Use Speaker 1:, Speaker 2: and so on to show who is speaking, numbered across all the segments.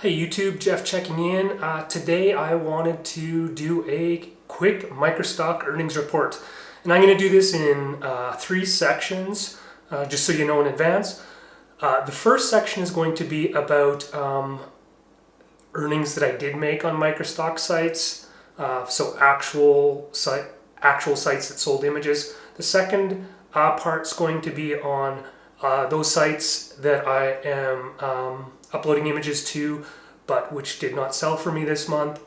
Speaker 1: Hey YouTube, Jeff checking in. Today I wanted to do a quick Microstock earnings report. And I'm going to do this in three sections, just so you know in advance. The first section is going to be about earnings that I did make on Microstock sites, so actual sites that sold images. The second part's going to be on those sites that I am uploading images to, but which did not sell for me this month.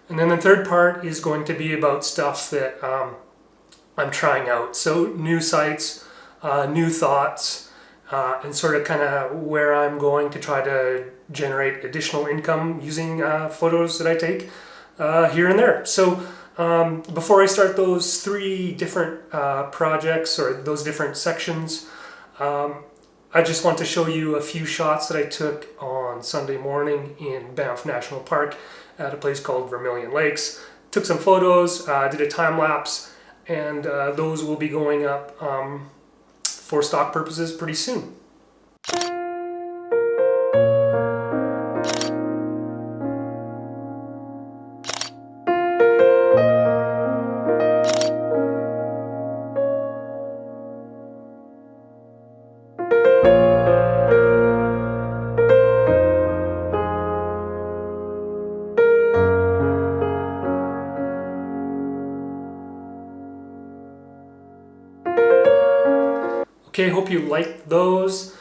Speaker 1: And then the third part is going to be about stuff that I'm trying out. So new sites, new thoughts, and sort of kind of where I'm going to try to generate additional income using photos that I take here and there. So before I start those three different projects or those different sections, I just want to show you a few shots that I took on Sunday morning in Banff National Park at a place called Vermilion Lakes. Took some photos, did a time lapse, and those will be going up for stock purposes pretty soon. Okay, hope you liked those.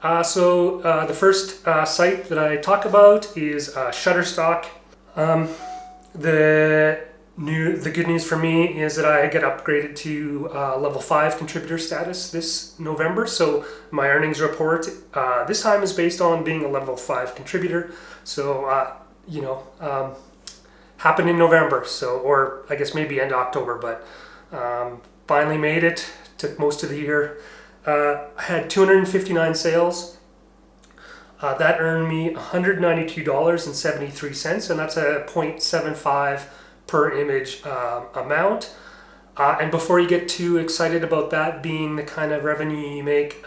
Speaker 1: The first site that I talk about is Shutterstock. The good news for me is that I get upgraded to level 5 contributor status this November. So my earnings report this time is based on being a level 5 contributor. So happened in November. So, or I guess maybe end October, but finally made it. Took most of the year. I had 259 sales. That earned me $192.73, and that's a 0.75 per image amount. And before you get too excited about that being the kind of revenue you make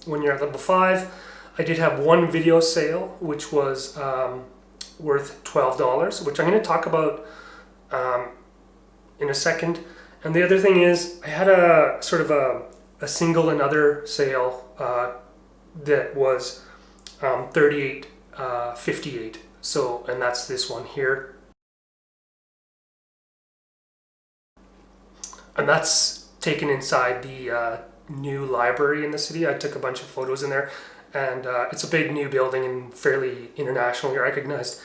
Speaker 1: when you're at level 5, I did have one video sale, which was worth $12, which I'm going to talk about in a second. And the other thing is, I had a sort of a single and other sale that was $38.58. So, and that's this one here. And that's taken inside the new library in the city. I took a bunch of photos in there, and it's a big new building and fairly internationally recognized.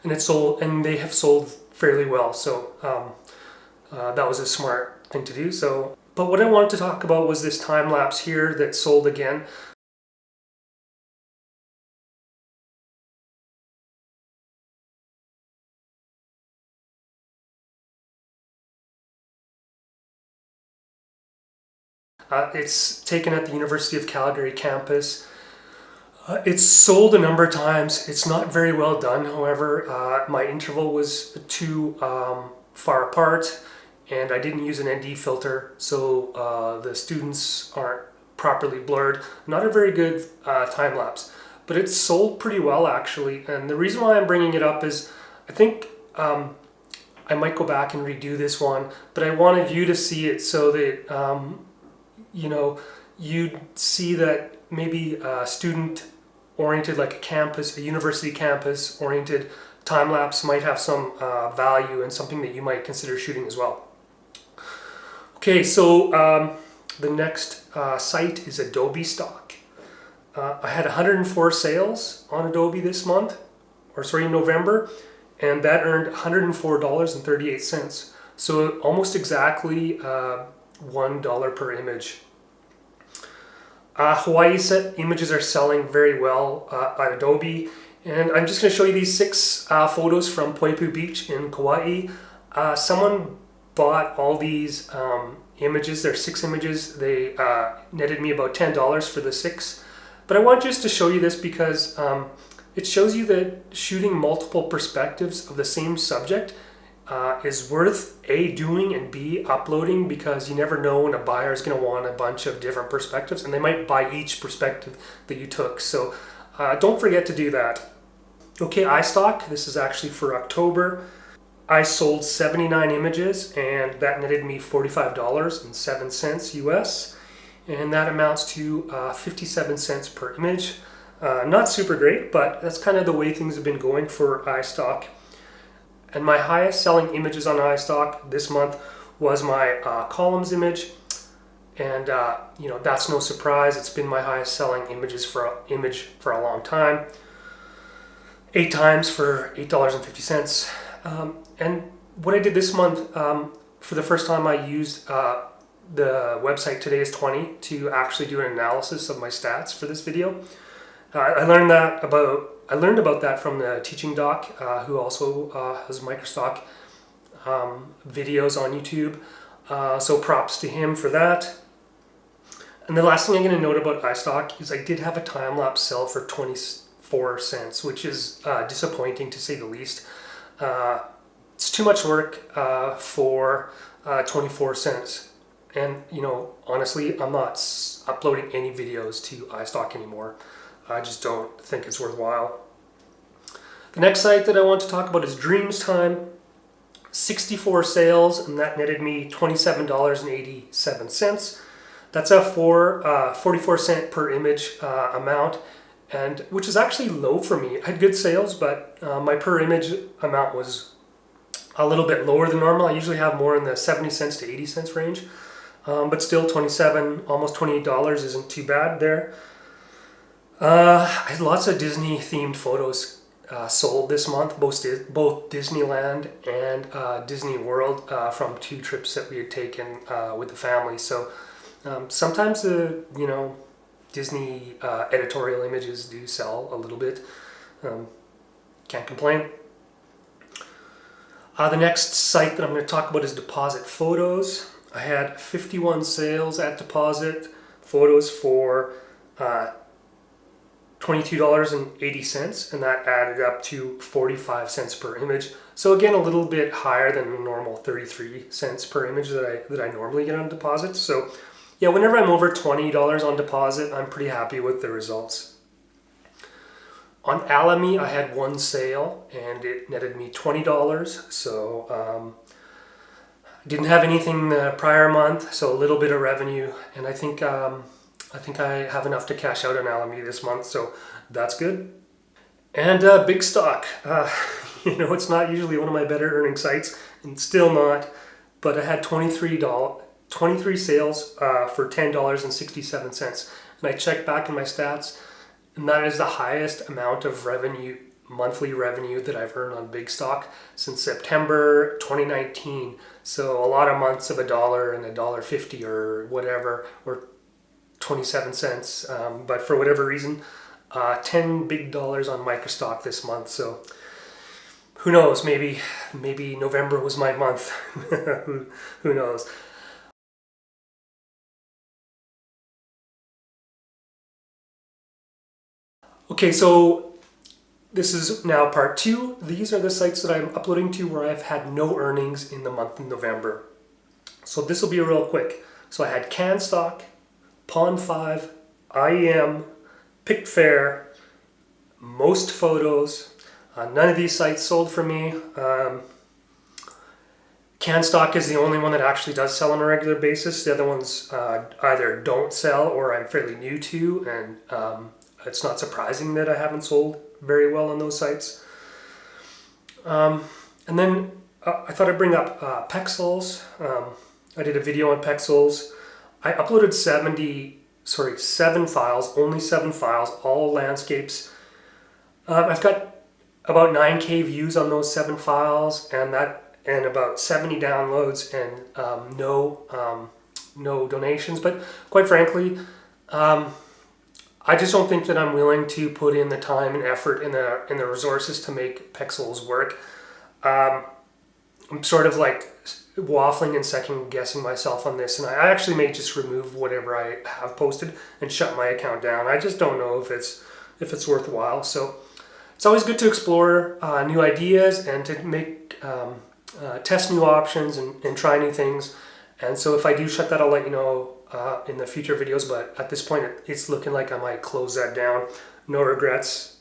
Speaker 1: And it's sold, and they have sold fairly well. So that was a smart thing to do. So, but what I wanted to talk about was this time lapse here that sold again. It's taken at the University of Calgary campus. It's sold a number of times. It's not very well done, however. My interval was too far apart, and I didn't use an ND filter, so the students aren't properly blurred. Not a very good time lapse, but it's sold pretty well actually. And the reason why I'm bringing it up is I think I might go back and redo this one, but I wanted you to see it so that you'd see that maybe student-oriented, like a university campus-oriented time-lapse might have some value and something that you might consider shooting as well. Okay, so the next site is Adobe Stock. I had 104 sales on Adobe this month, in November, and that earned $104.38. So almost exactly $1 per image. Hawaii set images are selling very well at Adobe, and I'm just going to show you these 6 photos from Poipu Beach in Kauai. Someone bought all these images. There are 6 images. They netted me about $10 for the 6. But I want just to show you this because it shows you that shooting multiple perspectives of the same subject is worth A, doing, and B, uploading, because you never know when a buyer is going to want a bunch of different perspectives, and they might buy each perspective that you took. So don't forget to do that. Okay, iStock, this is actually for October. I sold 79 images and that netted me $45.07 US, and that amounts to 57 cents per image. Not super great, but that's kind of the way things have been going for iStock. And my highest selling images on iStock this month was my columns image, and that's no surprise. It's been my highest selling image for a long time. 8 times for $8.50. And what I did this month, for the first time I used the website Today is 20 to actually do an analysis of my stats for this video. I learned about that from the teaching doc, who also has Microstock videos on YouTube. So props to him for that. And the last thing I'm going to note about iStock is I did have a time-lapse sell for 24 cents, which is disappointing to say the least. It's too much work for 24 cents. And, honestly, I'm not uploading any videos to iStock anymore. I just don't think it's worthwhile. The next site that I want to talk about is Dreams Time. 64 sales, and that netted me $27.87. That's a 44 cent per image amount, and which is actually low for me. I had good sales, but my per image amount was a little bit lower than normal. I usually have more in the 70 cents to 80 cents range, but still $27, almost $28 isn't too bad there. I had lots of Disney themed photos sold this month, both Disneyland and Disney World, from 2 trips that we had taken with the family. So sometimes the Disney editorial images do sell a little bit. Can't complain. The next site that I'm going to talk about is Deposit Photos. I had 51 sales at Deposit Photos for $22.80, and that added up to 45 cents per image. So again, a little bit higher than the normal 33 cents per image that I normally get on Deposit. So yeah, whenever I'm over $20 on Deposit, I'm pretty happy with the results. On Alamy, I had 1 sale and it netted me $20. So didn't have anything the prior month, so a little bit of revenue, and I think I have enough to cash out on Alamy this month, so that's good. And Big Stock, it's not usually one of my better earning sites, and still not, but I had 23 sales for $10.67, and I checked back in my stats, and that is the highest amount of monthly revenue that I've earned on Big Stock since September 2019. So a lot of months of $1 and $1.50 or whatever, or 27 cents, but for whatever reason, 10 big dollars on Microstock this month. So who knows, maybe November was my month. who knows. Okay, so this is now part 2. These are the sites that I'm uploading to where I've had no earnings in the month of November. So this will be real quick. So I had CanStock, Pond5, IEM, PicFair, Most Photos. None of these sites sold for me. CanStock is the only one that actually does sell on a regular basis. The other ones either don't sell or I'm fairly new to, and it's not surprising that I haven't sold very well on those sites. And then I thought I'd bring up Pexels. I did a video on Pexels. I uploaded 7 files, only 7 files, all landscapes. I've got about 9K views on those 7 files, and about 70 downloads, and no donations. But quite frankly, I just don't think that I'm willing to put in the time and effort and the resources to make Pexels work. I'm sort of like waffling and second guessing myself on this, and I actually may just remove whatever I have posted and shut my account down. I just don't know if it's worthwhile. So it's always good to explore new ideas and to make test new options and try new things. And so if I do shut that, I'll let you know in the future videos, but at this point it's looking like I might close that down no regrets.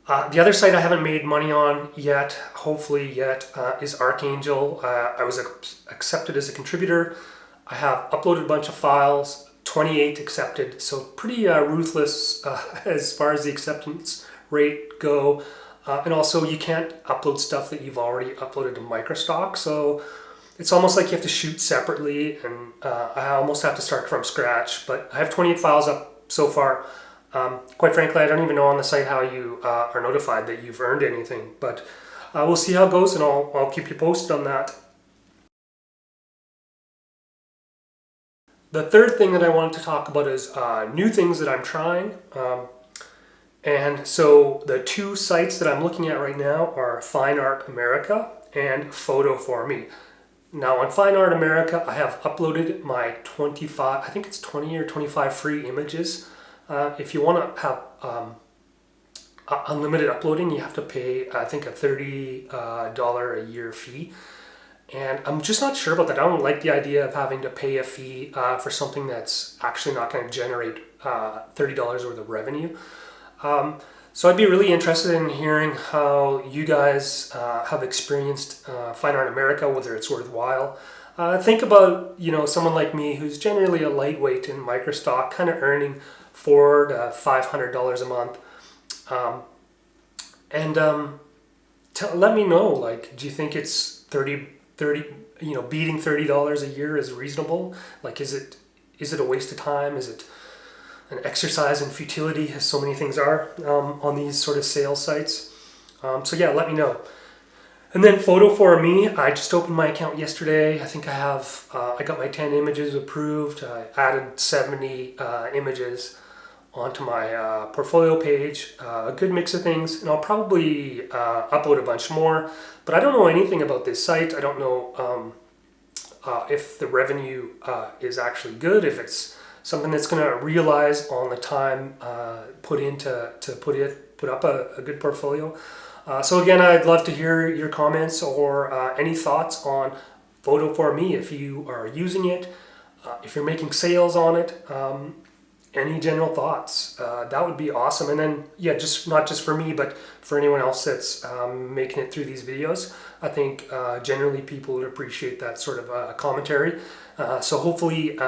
Speaker 1: The other site I haven't made money on yet, hopefully yet, is Archangel. I was accepted as a contributor. I have uploaded a bunch of files, 28 accepted, so pretty ruthless as far as the acceptance rate go. And also you can't upload stuff that you've already uploaded to Microstock, so it's almost like you have to shoot separately, and I almost have to start from scratch. But I have 28 files up so far. Quite frankly, I don't even know on the site how you are notified that you've earned anything, but we'll see how it goes, and I'll keep you posted on that. The third thing that I wanted to talk about is new things that I'm trying. And so the two sites that I'm looking at right now are Fine Art America and Photo For Me. Now on Fine Art America, I have uploaded my 25, I think it's 20 or 25 free images. If you want to have unlimited uploading, you have to pay, I think, a $30 a year fee. And I'm just not sure about that. I don't like the idea of having to pay a fee for something that's actually not going to generate $30 worth of revenue. So I'd be really interested in hearing how you guys have experienced Fine Art America, whether it's worthwhile. Think about, someone like me who's generally a lightweight in Microstock, kind of earning $400 to $500 a month. Let me know, do you think it's 30, beating $30 a year is reasonable? Is it a waste of time? Is it an exercise in futility, as so many things are on these sort of sales sites? So yeah, let me know. And then Photo For Me, I just opened my account yesterday. I think I got my 10 images approved. I added 70 images onto my portfolio page, a good mix of things, and I'll probably upload a bunch more, but I don't know anything about this site. I don't know if the revenue is actually good, if it's something that's going to realize on the time put up a good portfolio. So again, I'd love to hear your comments or any thoughts on Photo For Me, if you are using it, if you're making sales on it. Any general thoughts? That would be awesome. And then, yeah, not just for me, but for anyone else that's making it through these videos. I think generally people would appreciate that sort of commentary. So hopefully,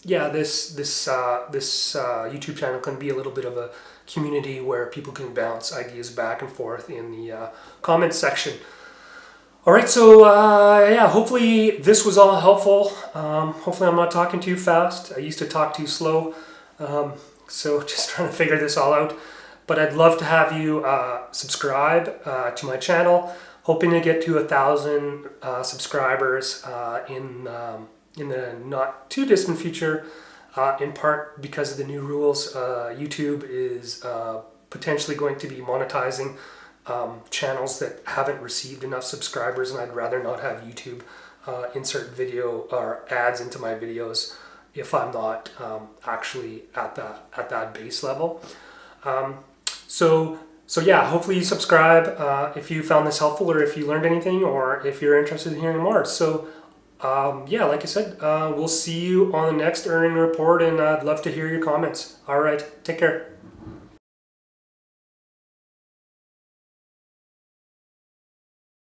Speaker 1: this YouTube channel can be a little bit of a community where people can bounce ideas back and forth in the comments section. All right, so hopefully this was all helpful. Hopefully I'm not talking too fast. I used to talk too slow. So just trying to figure this all out, but I'd love to have you subscribe to my channel, hoping to get to 1,000 subscribers in the not too distant future, in part because of the new rules. YouTube is potentially going to be monetizing channels that haven't received enough subscribers, and I'd rather not have YouTube insert video or ads into my videos if I'm not actually at that base level. So yeah, hopefully you subscribe if you found this helpful, or if you learned anything, or if you're interested in hearing more. So like I said, we'll see you on the next earning report, and I'd love to hear your comments. All right, take care.